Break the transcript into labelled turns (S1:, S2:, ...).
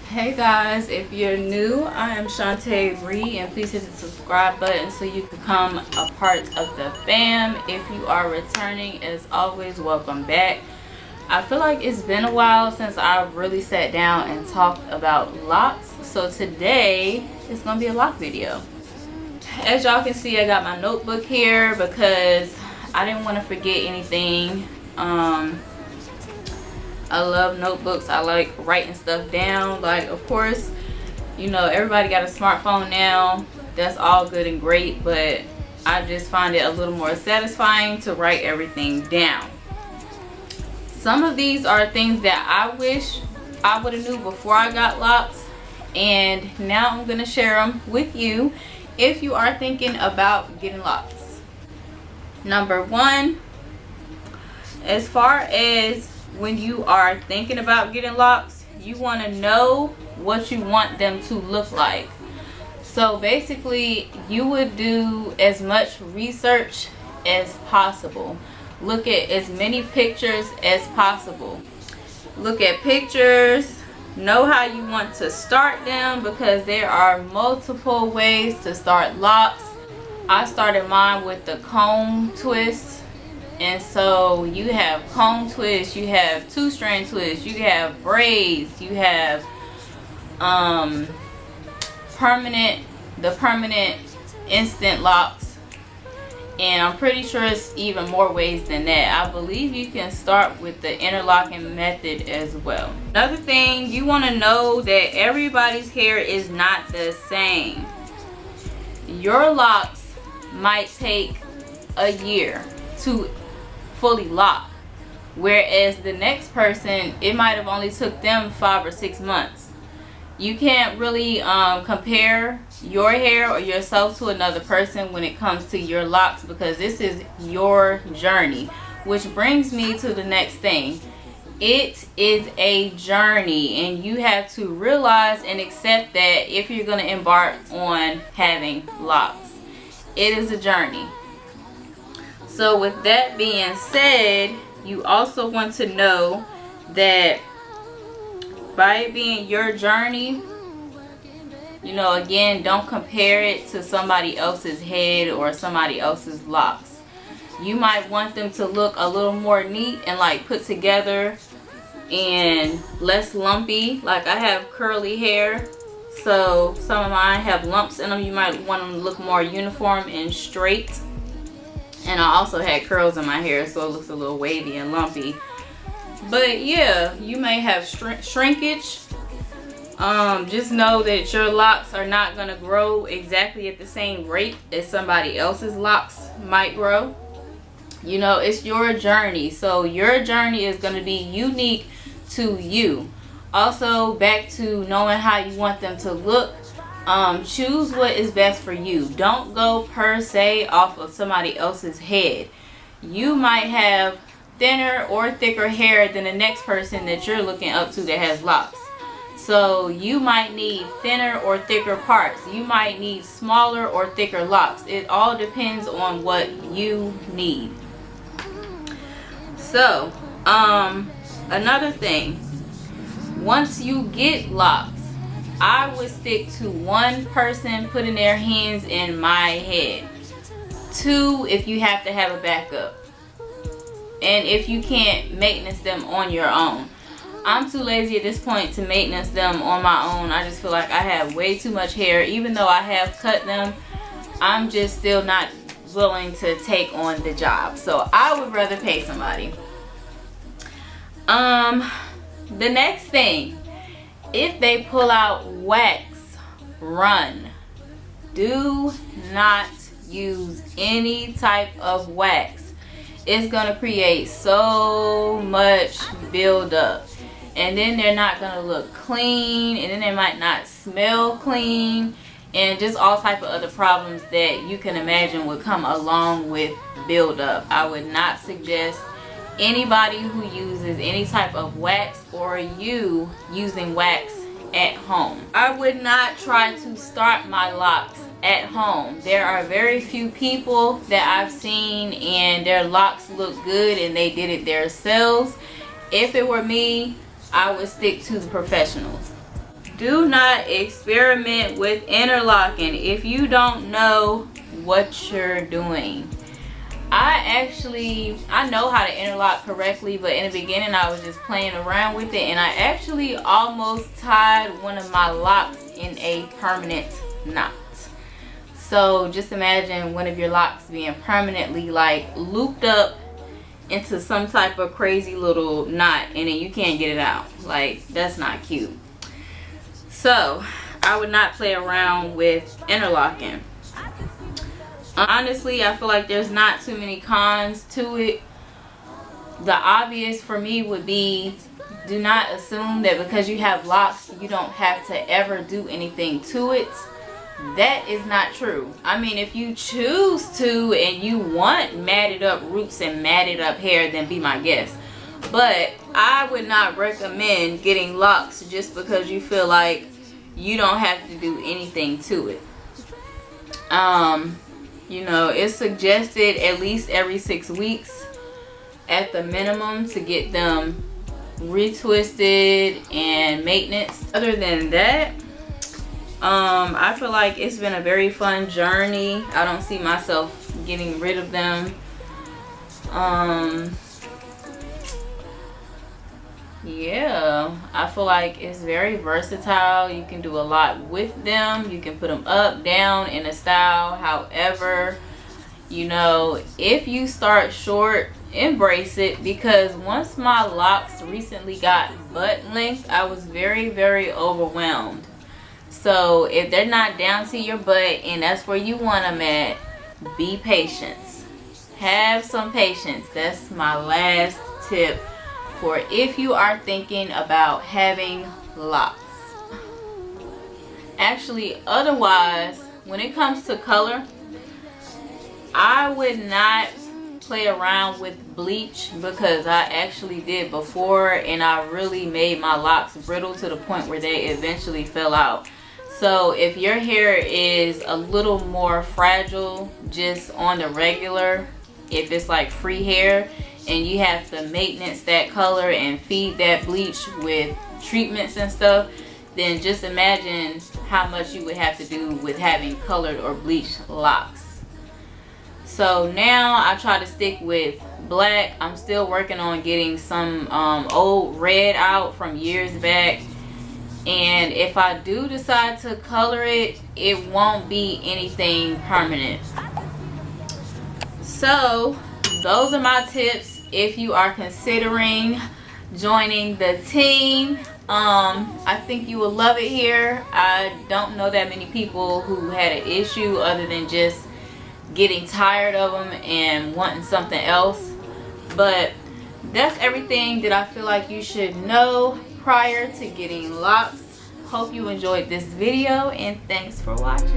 S1: Hey guys, if you're new, I am Shante Ree, and please hit the subscribe button so you can become a part of the fam. If you are returning, as always, welcome back. I feel like it's been a while since I really sat down and talked about locks, so today it's gonna be a lock video. As y'all can see, I got my notebook here because I didn't want to forget anything. I love notebooks. I like writing stuff down. Like, of course, you know, everybody got a smartphone now. That's all good and great, but I just find it a little more satisfying to write everything down. Some of these are things that I wish I would have knew before I got locks, and now I'm gonna share them with you if you are thinking about getting locks. Number one, as far as when you are thinking about getting locks, you want to know what you want them to look like. So basically, you would do as much research as possible. Look at as many pictures as possible. Look at pictures, know how you want to start them, because there are multiple ways to start locks. I started mine with the comb twist. And so you have comb twists, you have 2-strand twists, you have braids, you have the permanent instant locks, and I'm pretty sure it's even more ways than that. I believe you can start with the interlocking method as well. Another thing, you want to know that everybody's hair is not the same. Your locks might take a year to fully lock, whereas the next person, it might have only took them 5 or 6 months. You can't really compare your hair or yourself to another person when it comes to your locks, because this is your journey. Which brings me to the next thing. It is a journey, and you have to realize and accept that if you're going to embark on having locks, it is a journey. So with that being said, you also want to know that by it being your journey, you know, again, don't compare it to somebody else's head or somebody else's locks. You might want them to look a little more neat and like put together and less lumpy. Like, I have curly hair, so some of mine have lumps in them. You might want them to look more uniform and straight. And I also had curls in my hair, so it looks a little wavy and lumpy. But yeah, you may have shrinkage. Just know that your locks are not going to grow exactly at the same rate as somebody else's locks might grow. You know, it's your journey. So your journey is going to be unique to you. Also, back to knowing how you want them to look. Choose what is best for you. Don't go per se off of somebody else's head. You might have thinner or thicker hair than the next person that you're looking up to that has locks. So you might need thinner or thicker parts. You might need smaller or thicker locks. It all depends on what you need. So, another thing, once you get locks, I would stick to one person putting their hands in my head. 2, if you have to have a backup. And if you can't maintenance them on your own. I'm too lazy at this point to maintenance them on my own. I just feel like I have way too much hair. Even though I have cut them, I'm just still not willing to take on the job. So I would rather pay somebody. The next thing, if they pull out wax, run. Do not use any type of wax. It's going to create so much buildup. And then they're not going to look clean. And then they might not smell clean. And just all type of other problems that you can imagine would come along with buildup. I would not suggest anybody who uses any type of wax or you using wax at home. I would not try to start my locks at home. There are very few people that I've seen and their locks look good and they did it themselves. If it were me, I would stick to the professionals. Do not experiment with interlocking if you don't know what you're doing. I know how to interlock correctly, but in the beginning I was just playing around with it, and I actually almost tied one of my locks in a permanent knot. So just imagine one of your locks being permanently like looped up into some type of crazy little knot, and then you can't get it out. Like, that's not cute. So I would not play around with interlocking. Honestly, I feel like there's not too many cons to it. The obvious for me would be, do not assume that because you have locks you don't have to ever do anything to it. That is not true. I mean, if you choose to and you want matted up roots and matted up hair, then be my guest. But I would not recommend getting locks just because you feel like you don't have to do anything to it. You know, it's suggested at least every 6 weeks at the minimum to get them retwisted and maintenance. Other than that, I feel like it's been a very fun journey. I don't see myself getting rid of them. Yeah, I feel like it's very versatile. You can do a lot with them. You can put them up, down, in a style. However, you know, if you start short, embrace it, because once my locks recently got butt length, I was very, very overwhelmed. So if they're not down to your butt and that's where you want them at, be patient. Have some patience. That's my last tip for if you are thinking about having locks. Actually, otherwise, when it comes to color, I would not play around with bleach, because I actually did before and I really made my locks brittle to the point where they eventually fell out. So if your hair is a little more fragile just on the regular, if it's like free hair and you have to maintenance that color and feed that bleach with treatments and stuff, then just imagine how much you would have to do with having colored or bleached locks. So now I try to stick with black. I'm still working on getting some old red out from years back. And if I do decide to color it, it won't be anything permanent. So those are my tips if you are considering joining the team. I think you will love it here. I don't know that many people who had an issue other than just getting tired of them and wanting something else. But that's everything that I feel like you should know prior to getting locks. Hope you enjoyed this video, and thanks for watching.